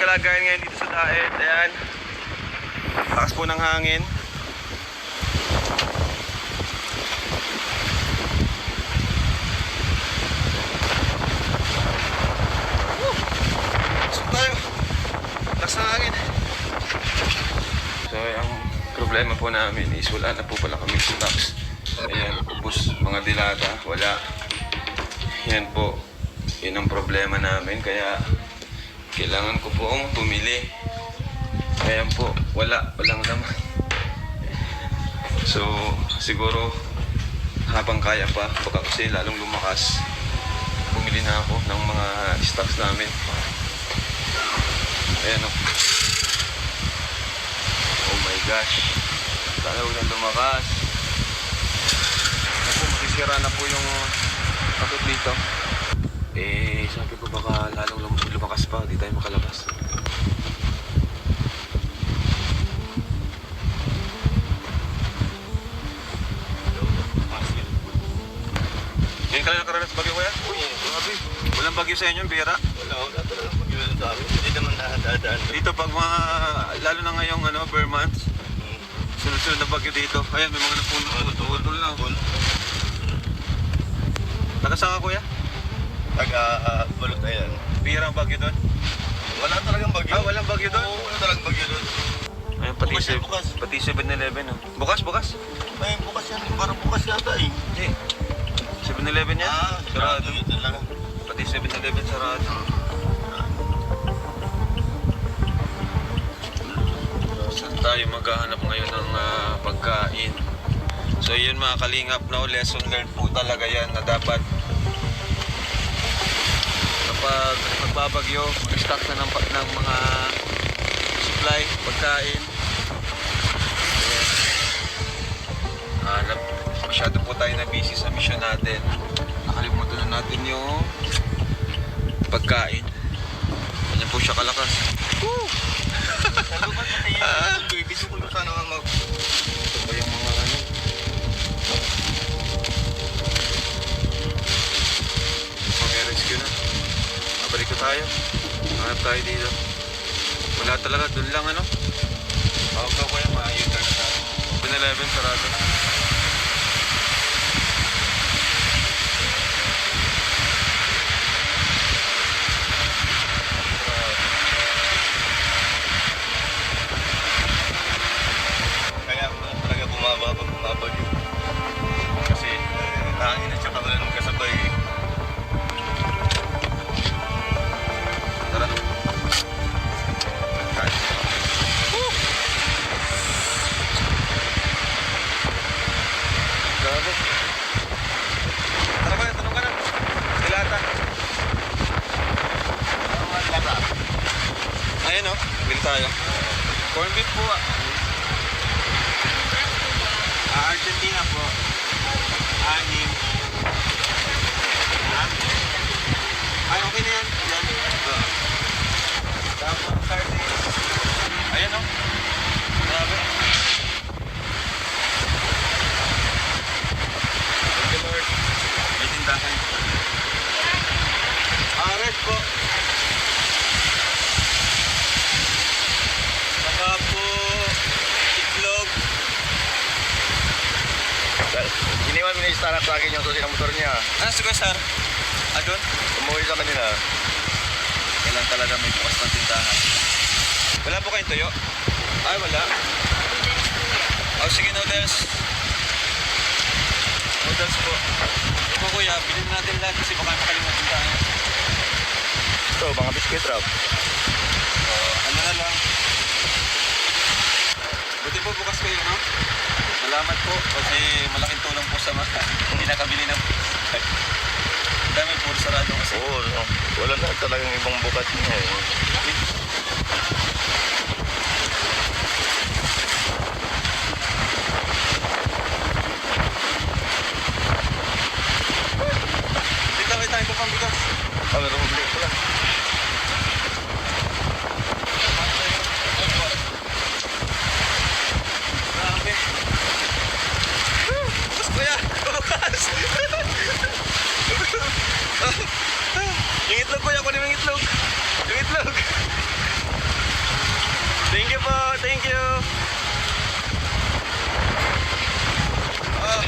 kalagayan ngayon dito sa Daet. Ayan. Lakas po ng hangin. Pasok tayo. Lakas ng hangin. So, ang problema po namin is wala na po pala kami stocks. Ayan, ubos mga dilata. Wala. Yan po. Yun ang problema namin. Kaya kailangan ko pong bumili. Ayan po. Walang laman. So, siguro habang kaya pa, baka kasi lalong lumakas, bumili na ako ng mga stocks namin. Ayan o. Oh my gosh. Sana huwag na lumakas. Ako, makisira na po yung patot dito. Sabi ko baka lalong lumakas pa, di tayo makalabas. Ngayon ka lang nakaranas bagyo, kuya? Uy, grabe. Walang bagyo sa inyo, Bira? Wala talagang bagyo sa amin. Hindi naman nakadaan. Dito pag mga, lalo na ngayong bare months, sunod-sunod na bagyo dito. Ayan, may mga naputol na. Taga saan ka, kuya? Balot na yan. Bira ang bagyo doon? Wala talagang bagyo. Walang bagyo doon? Oo, wala talagang bagyo doon. Ayun, pati 7-Eleven. Bukas. May bukas yan. Parang bukas yata eh. Hindi. 7-Eleven yan? Sarado yun talaga. Pati 7-Eleven sarado. Saan tayo maghahanap ngayon ng pagkain? So yun mga kalingap, no? Lesson learned po talaga yan na dapat kapag magbabagyo, mag-stock na ng mga supply, pagkain. Ayan. Masyado po tayo na busy sa mission natin. Nakalimutan na natin yung pagkain. Ganyan po siya kalakas. Woo! Salubat na tayo. Ibig ko sana mag... Ito ba yung mga ano? Pag-rescue na. Mabalik ko tayo. Hanap tayo dito. Wala talaga. Doon lang ano? Tawag ko yan. Ma-U-turn na tayo. 7-Eleven sarado. Kaya talaga bumabagyo. Kasi hangin at saka wala nang kasabay eh. Tara. Grabe. Tara ba, tanong ka na. Dilata. Ayun o, bili tayo. Corn beef po ah. Argentina po. Anim. Ay, okay na yan. Yan. Tapos sardines. Ayan o. Grabe. Thank you, Lord. May tindahan. Ares po. Saka po itlog. Iniwan mo ni Starap sa akin yung susi ng motor niya. Ah, sige sir. Doon? Umuwi sa kanila. Kailan talaga may bukas ng tindahan. Wala po kayong tuyo? Ay, wala. Oh, sige, noodles. Noodles po. Ito kuya, bilhin natin lahat kasi baka makalimutan tayo. Ito, mga biscuit wrap. Ano na lang. Buti po bukas kayo, no? Salamat po kasi malaking tulong po sa mga hindi nakabili ng dami po sarado kasi. Oo, no. Wala na talagang ibang bukat niya eh. Dito may tayo po pang bigas. Meron mo bilis lang. Grabe. Bukas kuya! Bukas! Yung itlog kuya, kunin mo yung itlog. Yung itlog. po. Thank you. Ah.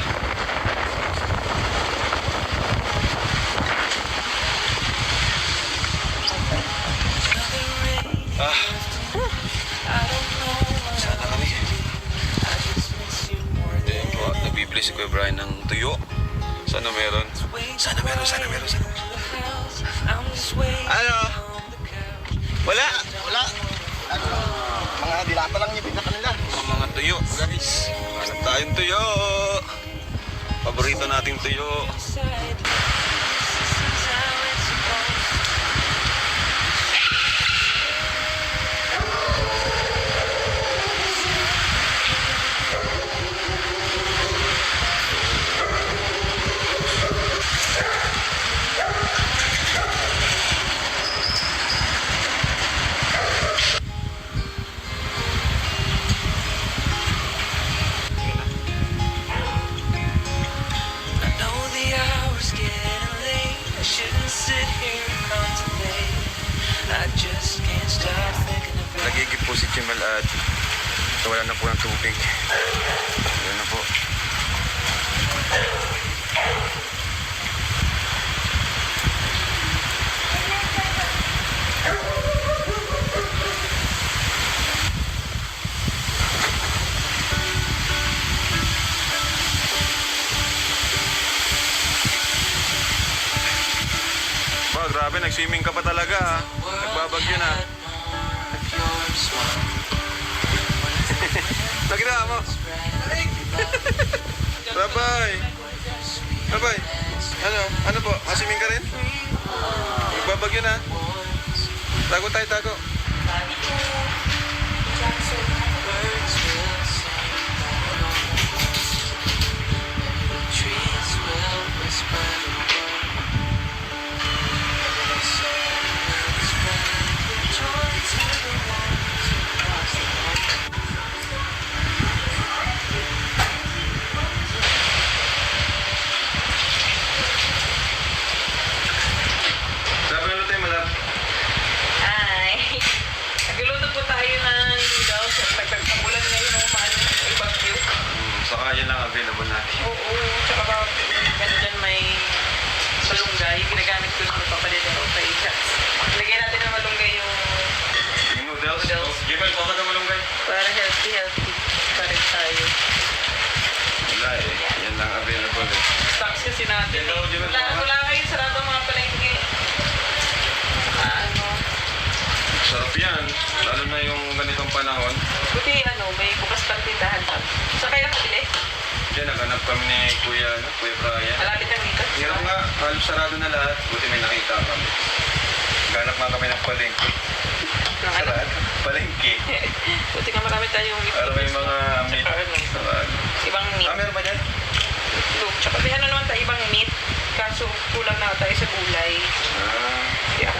Ah. Sana kami. Then po, nabibili si Kuya Brian ng tuyo. Sana meron. Sana meron. Ano? Wala? Wala. Ano, mga dilata lang yung pinaka nila. Mga tuyo, guys. Hanap tayong tuyo. Paborito nating tuyo. I know the hour's getting late. I shouldn't sit here and contemplate. I just can't stop thinking about Nagigip po si Chimal at wala na po ng tubig. Wala na po. Ba, grabe, nag-swimming ka pa talaga ha. Nagbabagyo na. your smile. Nakita mo? Bye-bye. Bye-bye. Ano po? Maswimming ka rin? Nagbabagyo na. Tago tayo, tago. Birds will sing. Trees will whisper. The sun will spread joy to the ones across the world. Sabi na tayo, malap. Ay, nagluluto po tayo ng noodles at pagkakabulan ngayon ng mahal ng bagyo. Saka yan lang available natin. Oo, tsaka ba, dyan may malunggay. Ginagamit ko ng papalit ng operations. Lagyan natin ng malunggay yung Yung noodles. Noodles. Jimel, baka na malunggay. para healthy pa rin tayo. Wala eh. Yan lang available eh. Stocks kasi natin eh. Hello, Jimmy. Wala ngayon sarado ang mga palengke. Saka ano, Sarap yan. Lalo na yung ganitong panahon. buti may bukas pang tindahan pa. Saan kayo nakabili? Diyan, naghanap kami ni Kuya Brian. Malapit lang dito. Hirap nga, halos sarado na lahat. Buti may nakita kami. Ganap nga kami ng palengke. Ng ano? Sarado? Palengke. Buti nga marami tayong Para may mga meat. Saka ano, Sarado. ibang meat. Ah, meron ba dyan? Look, tsaka may ano naman tayo ibang meat. Kaso kulang na tayo sa gulay. Ah. Kaya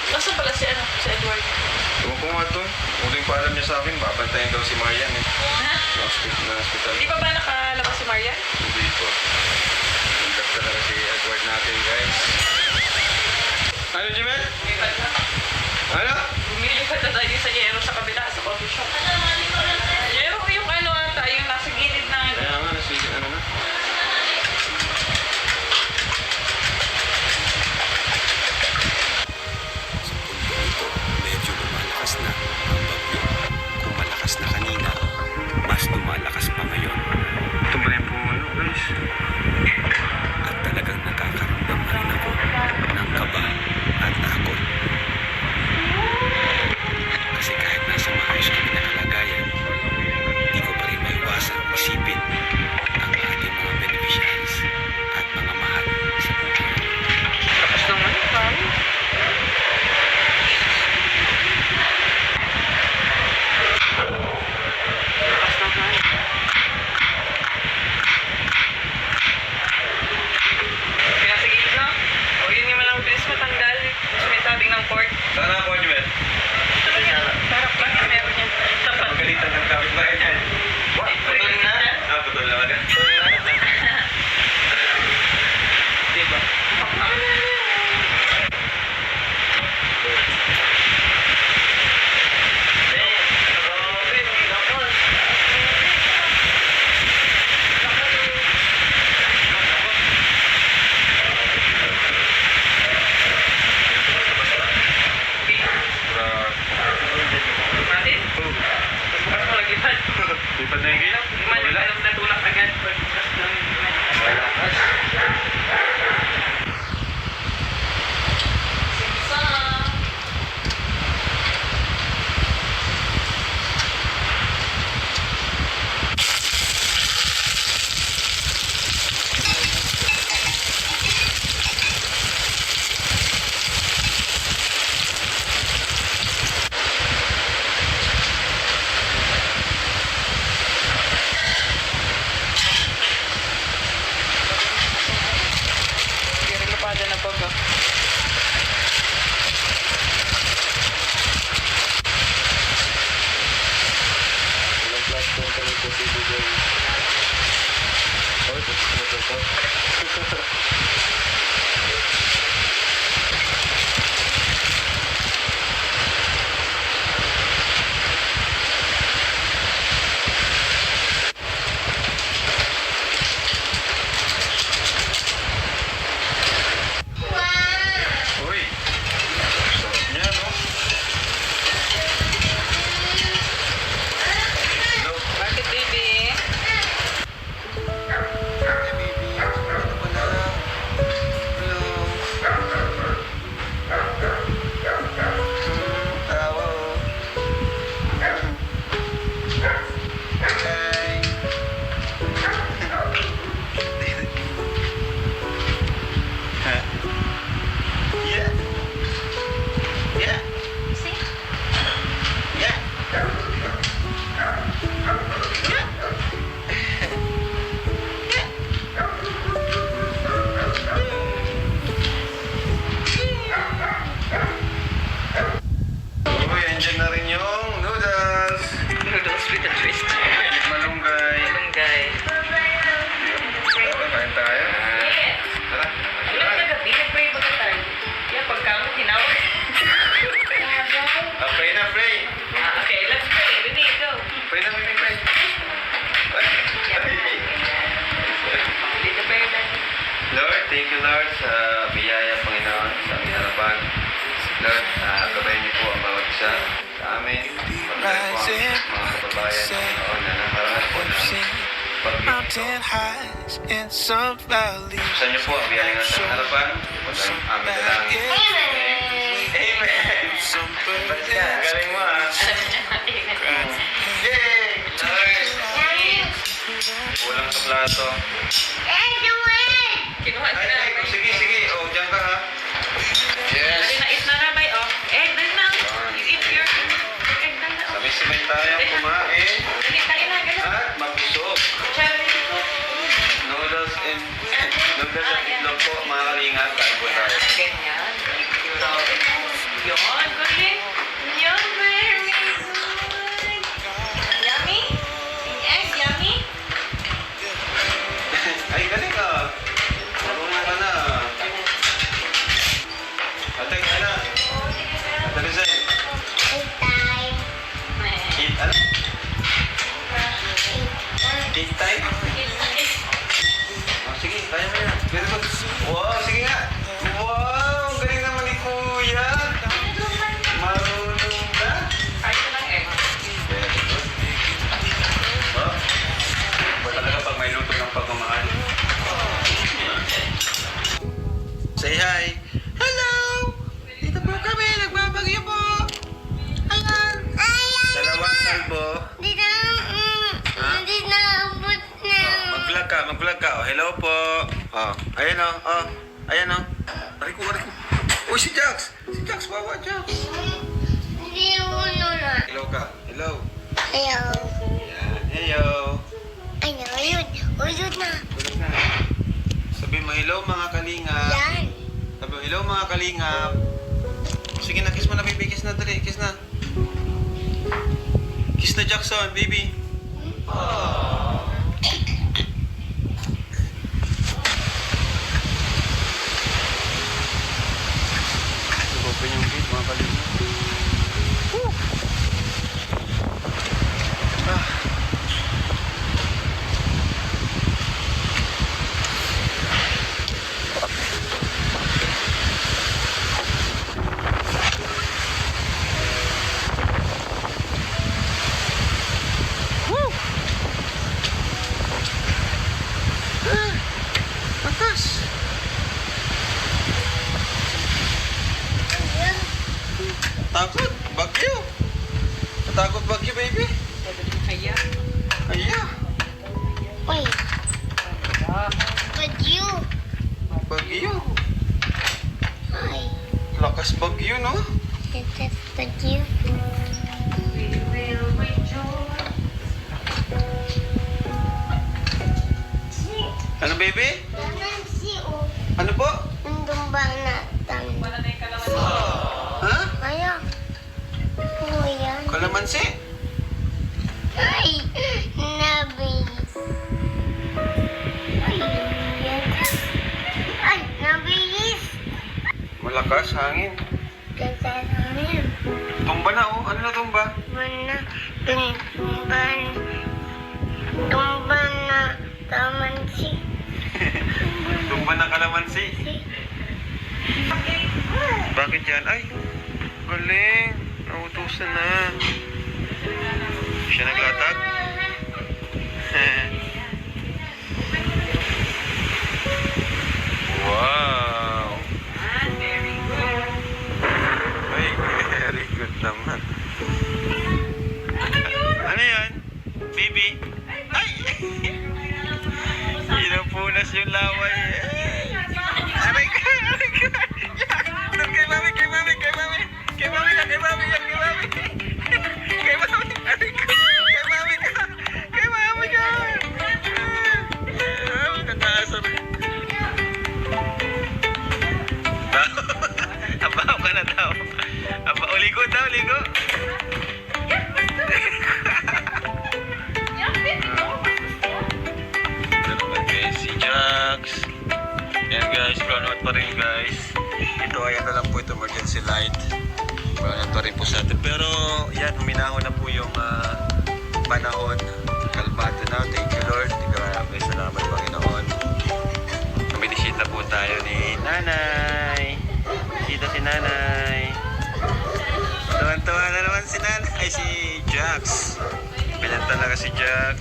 Nasaan pala si Edward? Ewan ko nga to. Huling pa alam niya sa akin, babantayan daw si Marian eh. Ha? Sa hospital. Hindi pa ba nakalabas si Marian? Hindi po. Hanggang talaga si Edward natin, guys. Ano, Jimel? Ano? Bumili pa na tayo sa Yero sa kabila, sa coffee shop. Yero yung ata, yung nasa gilid na Kaya nga, nasigil ano na. Medyo lumalakas na ang bagyo. Kung malakas na kanina, mas lumalakas pa ngayon. Tumbalin po guys. At talagang nakakaramdam na rin ako ng kaba at takot. mountain highs and some valleys. Buksan niyo po ang biyahe ng harapan. Pag ang aming dalangin. Amen! Some Ba't ka? Galing mo ah. Yay! Lord! Kulang sa plato. Kinuha Ay, ay, sige, sige. O, dyan ka ha. Yes. Dali na, eat na na, bay. Oh, egg, dali na. You eat your egg, dali na. Sabay-sabay tayong kumain. Dali, dali na, ganun. At mabusog. Charlie, dito. Noodles and itlog po, mga kalingat. Kain po tayo. Ganyan. Yun, galing. Yun, very good. Yummy? Yung egg, yummy? Ay, galing ah. Marunong ka na. Ate, kaya na. Ate Rizal. Eat, ano? Eat time? Oh, sige, kaya mo yan. Very good. Wow, sige nga. Wow, ang galing naman ni Kuya. Marunong ka. Kahit ko ng egg. Very good. Oh, ba talaga pag may luto ng pagmamahal? Say hi. Hello! Dito po kami, nagbabagyo po. Ayan. Dalawang kalbo. Mag-vlog ka. Oh, hello po. Oh, ayan oh. Oh, ayan oh. Ariko. Uy, si Jax. Si Jax, wawa Jax. Hello ka. Hello. Ayan. Hello. Tulog na. Sabi mo, hello mga kalingap. Sabi mo, hello mga kalingap. Sige na, kiss mo na baby. Kiss na, dali. Kiss na. Kiss na Jackson, baby. Open yung gate mga kalingap. Takot, bagyo. Takot bagyo, baby. Kaya. Aya, bagyo. Lakas bagyo, no? Ano, baby? Ano po? Wala na yung kalaman. Ha? Kalamansi? Malakas hangin. Tumba na oh. Ano na tumba? Tumba na kalamansi. Bakit yan? Ay, galing. Nautusan na. Siya naglatag? Wow! Very good. Ay, very good naman. Ano yan? Baby? Ay! Inapunas yung laway. Aray ka! Aray ka! Doon kay mami! Kay mami! Kay mami! Kay mami ka! Kay mami ka! Kay mami! Kay mami! Aray ka! Kay mami ka! Kay mami ka! Tataas na. Abaw ka na daw. Abaw, ligo daw, ligo. Okay, si Jax. Ayan guys, brown out pa rin guys. Ito, ayan na lang po ito, emergency light. Brown out pa rin po sa atin. Pero, yan, huminahon na po yung panahon. Kalmado na. Thank you Lord. Grabe, salamat Panginoon. Binisita po tayo ni Nanay. Kita si Nanay. Tuwan-tuwa na naman si Nanay. Ay, si Jax. Ganyan talaga si Jax.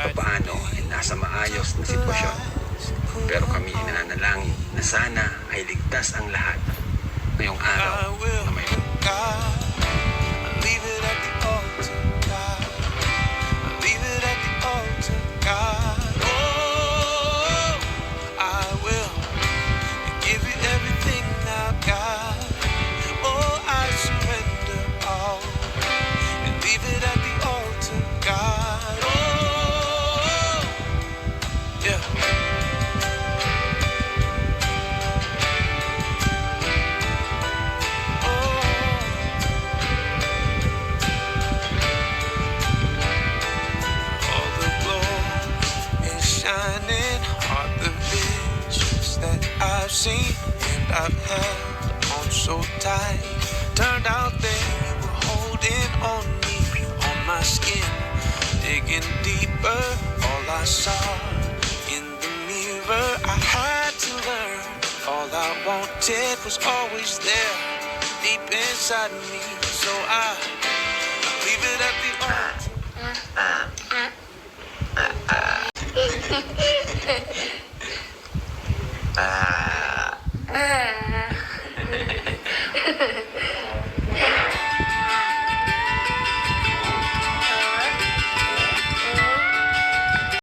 papaano ay nasa maayos na sitwasyon. Pero kami ay nananalangin na sana ay ligtas ang lahat ngayong araw na may Leave it at the altar, God. Leave it at the altar, God. Oh, I will give you everything I've got. Oh, I surrender all and leave it at the altar, God. Oh, yeah. All the glory is shining on the visions that I've seen and I've held on so tight. Turned out they were holding on me, on my skin, digging deeper. All I saw in the mirror, I had to learn. All I wanted was always there, deep inside me. So I leave it at